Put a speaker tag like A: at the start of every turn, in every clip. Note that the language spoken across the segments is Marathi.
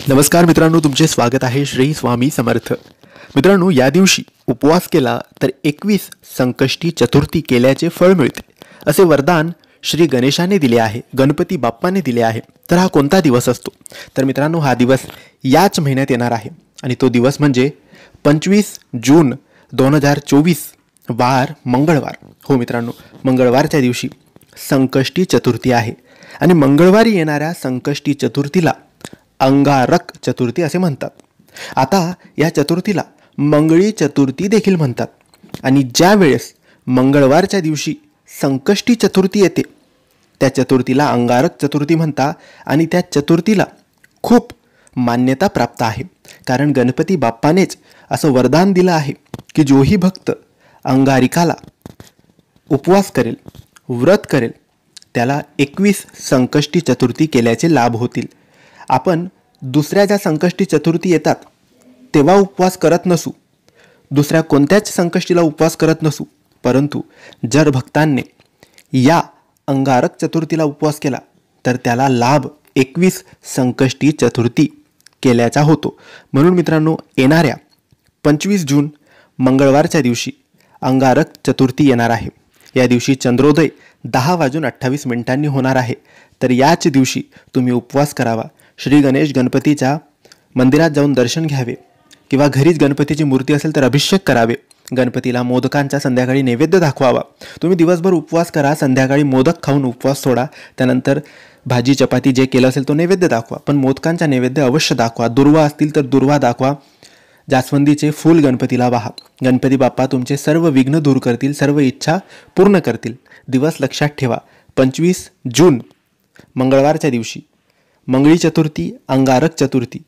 A: नमस्कार मित्रांनो, तुमचे स्वागत आहे श्री स्वामी समर्थ. मित्रांनो, या दिवशी उपवास केला तर 21 संकष्टी चतुर्थी केल्याचे फळ मिळते असे वरदान श्री गणेशाने दिले आहे, गणपती बाप्पाने दिले आहे. तर हा कोणता दिवस असतो? तर मित्रांनो, हा दिवस याच महिन्यात येणार आहे आणि तो दिवस म्हणजे 25 जून 2024 वार मंगळवार. हो मित्रांनो, मंगळवारच्या दिवशी संकष्टी चतुर्थी आहे आणि मंगळवारी येणाऱ्या संकष्टी चतुर्थीला अंगारक चतुर्थी असे म्हणतात. आता या चतुर्थीला मंगळी चतुर्थी देखील म्हणतात आणि ज्या वेळेस मंगळवारच्या दिवशी संकष्टी चतुर्थी येते त्या चतुर्थीला अंगारक चतुर्थी म्हणतात आणि त्या चतुर्थीला खूप मान्यता प्राप्त आहे. कारण गणपती बाप्पानेच असं वरदान दिलं आहे की जोही भक्त अंगारिकाला उपवास करेल, व्रत करेल, त्याला 21 संकष्टी चतुर्थी केल्याचे लाभ होतील. आपण दुसऱ्या ज्या संकष्टी चतुर्थी येतात तेव्हा उपवास करत नसू, दुसऱ्या कोणत्याच संकष्टीला उपवास करत नसू, परंतु जर भक्तांनी या अंगारक चतुर्थीला उपवास केला तर त्याला लाभ 21 संकष्टी चतुर्थी केल्याचा होतो. म्हणून मित्रांनो, येणाऱ्या 25 जून मंगळवारच्या दिवशी अंगारक चतुर्थी येणार आहे. या दिवशी चंद्रोदय 10:28 होणार आहे. तर याच दिवशी तुम्ही उपवास करावा, श्री गणेश गणपतीच्या मंदिरात जाऊन दर्शन घ्यावे किंवा घरीच गणपतीची मूर्ती असेल तर अभिषेक करावे. गणपतीला मोदकांचा संध्याकाळी नैवेद्य दाखवावा. तुम्ही दिवसभर उपवास करा, संध्याकाळी मोदक खाऊन उपवास सोडा, त्यानंतर भाजी चपाती जे केलं असेल तो नैवेद्य दाखवा, पण मोदकांचा नैवेद्य अवश्य दाखवा. दुर्वा असतील तर दुर्वा दाखवा. जास्वंदीचे फूल गणपतीला वाहा. गणपती बाप्पा तुमचे सर्व विघ्न दूर करतील, सर्व इच्छा पूर्ण करतील. दिवस लक्षात ठेवा, 25 जून मंगळवारच्या दिवशी मंगळी चतुर्थी, अंगारक चतुर्थी.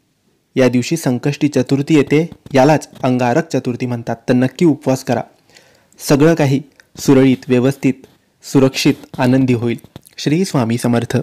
A: या दिवशी संकष्टी चतुर्थी येते, यालाच अंगारक चतुर्थी म्हणतात. तर नक्की उपवास करा, सगळं काही सुरळीत, व्यवस्थित, सुरक्षित, आनंदी होईल. श्री स्वामी समर्थ.